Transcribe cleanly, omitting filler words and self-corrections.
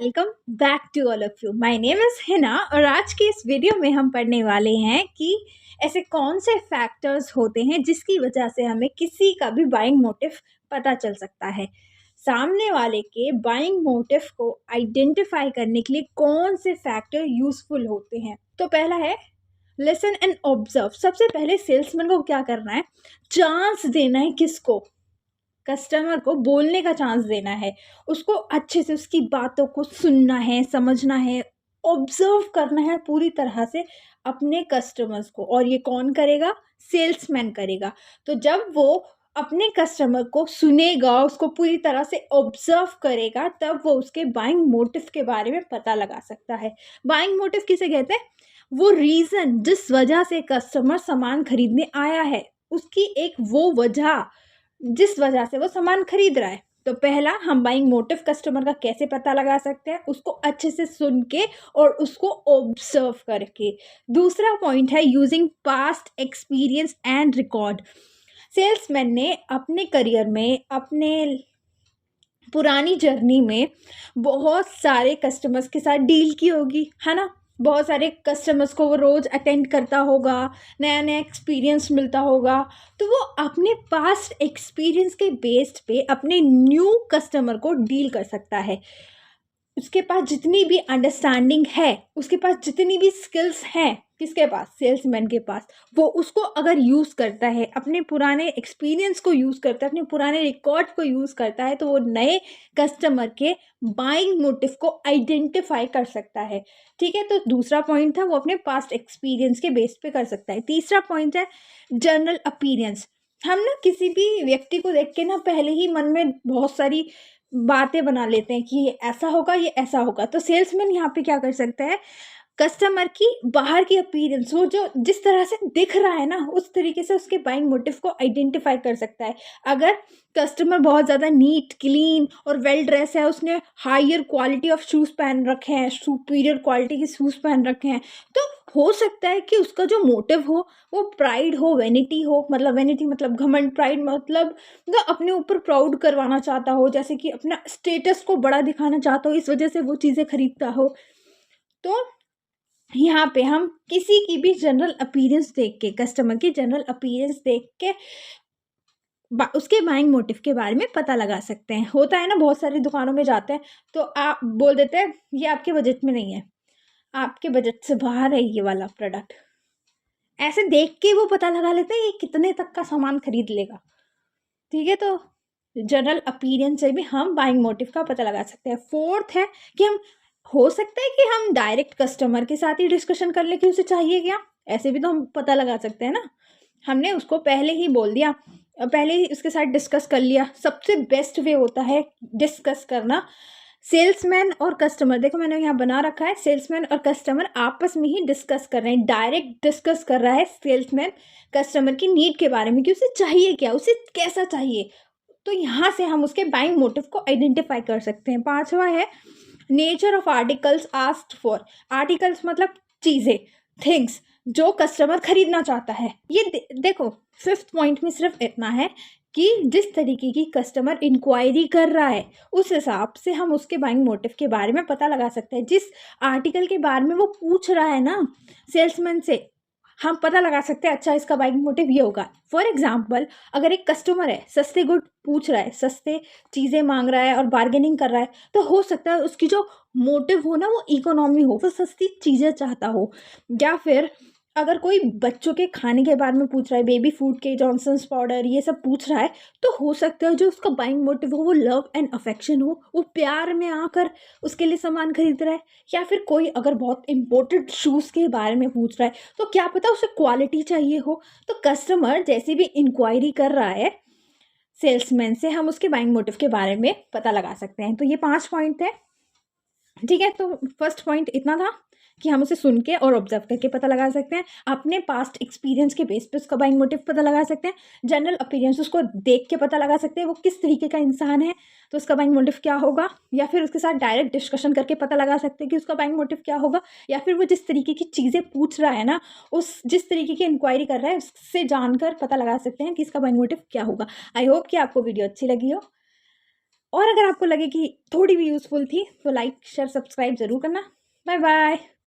Welcome back to all of you. My name is Hina और आज की इस वीडियो में हम पढ़ने वाले हैं कि ऐसे कौन से फैक्टर्स होते हैं जिसकी वजह से हमें किसी का भी बाइंग मोटिव पता चल सकता है। सामने वाले के बाइंग मोटिव को आइडेंटिफाई करने के लिए कौन से फैक्टर यूजफुल होते हैं। तो पहला है लिसन एंड ऑब्जर्व। सबसे पहले सेल्समैन को क्या करना है, चांस देना है। किसको? कस्टमर को बोलने का चांस देना है, उसको अच्छे से उसकी बातों को सुनना है, समझना है, ऑब्जर्व करना है पूरी तरह से अपने कस्टमर्स को। और ये कौन करेगा? सेल्समैन करेगा। तो जब वो अपने कस्टमर को सुनेगा, उसको पूरी तरह से ऑब्जर्व करेगा, तब वो उसके बाइंग मोटिव के बारे में पता लगा सकता है। बाइंग मोटिव किसे कहते हैं? वो रीज़न जिस वजह से कस्टमर सामान खरीदने आया है, उसकी एक वो वजह जिस वजह से वो सामान खरीद रहा है। तो पहला, हम बाइंग मोटिव कस्टमर का कैसे पता लगा सकते हैं? उसको अच्छे से सुन के और उसको ऑब्जर्व करके। दूसरा पॉइंट है using past experience and record. Salesman ने अपने करियर में, अपने पुरानी जर्नी में बहुत सारे कस्टमर्स के साथ डील की होगी, है ना? बहुत सारे कस्टमर्स को वो रोज़ अटेंड करता होगा, नया नया एक्सपीरियंस मिलता होगा। तो वो अपने पास्ट एक्सपीरियंस के बेस्ड पे अपने न्यू कस्टमर को डील कर सकता है। उसके पास जितनी भी अंडरस्टैंडिंग है, उसके पास जितनी भी स्किल्स हैं, किसके पास? सेल्समैन के पास। वो उसको अगर यूज़ करता है, अपने पुराने एक्सपीरियंस को यूज़ करता है, अपने पुराने रिकॉर्ड को यूज़ करता है, तो वो नए कस्टमर के बाइंग मोटिव को आइडेंटिफाई कर सकता है। ठीक है, तो दूसरा पॉइंट था वो अपने पास्ट एक्सपीरियंस के बेस पे कर सकता है। तीसरा पॉइंट है जनरल अपीयरेंस। हम ना किसी भी व्यक्ति को देख के ना पहले ही मन में बहुत सारी बातें बना लेते हैं कि ये ऐसा होगा, ये ऐसा होगा। तो सेल्समैन यहाँ पे क्या कर सकता है, कस्टमर की बाहर की अपीयरेंस, वो जो जिस तरह से दिख रहा है ना, उस तरीके से उसके बाइंग मोटिव को आइडेंटिफाई कर सकता है। अगर कस्टमर बहुत ज़्यादा नीट, क्लीन और वेल ड्रेस है, उसने हायर क्वालिटी ऑफ शूज़ पहन रखे हैं, सुपीरियर क्वालिटी के शूज़ पहन रखे हैं, तो हो सकता है कि उसका जो मोटिव हो वो प्राइड हो, वैनिटी हो। मतलब वैनिटी मतलब घमंड, प्राइड मतलब अपने ऊपर प्राउड करवाना चाहता हो, जैसे कि अपना स्टेटस को बड़ा दिखाना चाहता हो, इस वजह से वो चीज़ें खरीदता हो। तो यहाँ पे हम किसी की भी जनरल अपीयरेंस देख के, कस्टमर की जनरल अपीयरेंस देख के उसके बाइंग मोटिव के बारे में पता लगा सकते हैं। होता है ना, बहुत सारी दुकानों में जाते हैं तो आप बोल देते हैं ये आपके बजट में नहीं है, आपके बजट से बाहर है ये वाला प्रोडक्ट। ऐसे देख के वो पता लगा लेते हैं ये कितने तक का सामान खरीद लेगा। ठीक है, तो जनरल अपीयरेंस से भी हम बाइंग मोटिव का पता लगा सकते हैं। फोर्थ है कि हम, हो सकता है कि हम डायरेक्ट कस्टमर के साथ ही डिस्कशन कर ले कि उसे चाहिए क्या। ऐसे भी तो हम पता लगा सकते हैं ना। हमने उसको पहले ही बोल दिया, पहले ही उसके साथ डिस्कस कर लिया। सबसे बेस्ट वे होता है डिस्कस करना। सेल्समैन और कस्टमर, देखो मैंने यहाँ बना रखा है, सेल्समैन और कस्टमर आपस में ही डिस्कस कर रहे हैं। डायरेक्ट डिस्कस कर रहा है सेल्समैन कस्टमर की नीड के बारे में कि उसे चाहिए क्या, उसे कैसा चाहिए। तो यहाँ से हम उसके बाइंग मोटिव को आइडेंटिफाई कर सकते हैं। पांचवा है nature of articles asked for. Articles मतलब चीज़ें, थिंग्स जो कस्टमर खरीदना चाहता है। ये देखो, फिफ्थ पॉइंट में सिर्फ इतना है कि जिस तरीके की कस्टमर इंक्वायरी कर रहा है, उस हिसाब से हम उसके बाइंग मोटिव के बारे में पता लगा सकते हैं। जिस आर्टिकल के बारे में वो पूछ रहा है ना सेल्समैन से, हम पता लगा सकते हैं अच्छा इसका बाइंग मोटिव ये होगा। फॉर एग्जाम्पल, अगर एक कस्टमर है, सस्ते गुड पूछ रहा है, सस्ते चीज़ें मांग रहा है और बार्गेनिंग कर रहा है, तो हो सकता है उसकी जो मोटिव हो ना वो इकोनॉमी हो, वो सस्ती चीज़ें चाहता हो। या फिर अगर कोई बच्चों के खाने के बारे में पूछ रहा है, बेबी फूड के, जॉनसन्स पाउडर, ये सब पूछ रहा है, तो हो सकता है जो उसका बाइंग मोटिव हो वो लव एंड अफेक्शन हो, वो प्यार में आकर उसके लिए सामान खरीद रहा है। या फिर कोई अगर बहुत इंपॉर्टेंट शूज़ के बारे में पूछ रहा है, तो क्या पता उसे क्वालिटी चाहिए हो। तो कस्टमर जैसे भी इंक्वायरी कर रहा है सेल्समैन से, हम उसके बाइंग मोटिव के बारे में पता लगा सकते हैं। तो ये 5 पॉइंट है। ठीक है, तो फर्स्ट पॉइंट इतना था कि हम उसे सुन के और ऑब्जर्व करके पता लगा सकते हैं। अपने पास्ट एक्सपीरियंस के बेस पे उसका बाइंग मोटिव पता लगा सकते हैं। जनरल अपीयरेंस उसको देख के पता लगा सकते हैं वो किस तरीके का इंसान है, तो उसका बाइंग मोटिव क्या होगा। या फिर उसके साथ डायरेक्ट डिस्कशन करके पता लगा सकते हैं कि उसका बाइंग मोटिव क्या होगा। या फिर वो जिस तरीके की चीज़ें पूछ रहा है ना, उस जिस तरीके की इंक्वायरी कर रहा है, उससे जानकर पता लगा सकते हैं कि इसका बाइंग मोटिव क्या होगा। आई होप कि आपको वीडियो अच्छी लगी हो और अगर आपको लगे कि थोड़ी भी यूज़फुल थी तो लाइक शेयर सब्सक्राइब ज़रूर करना। Bye bye.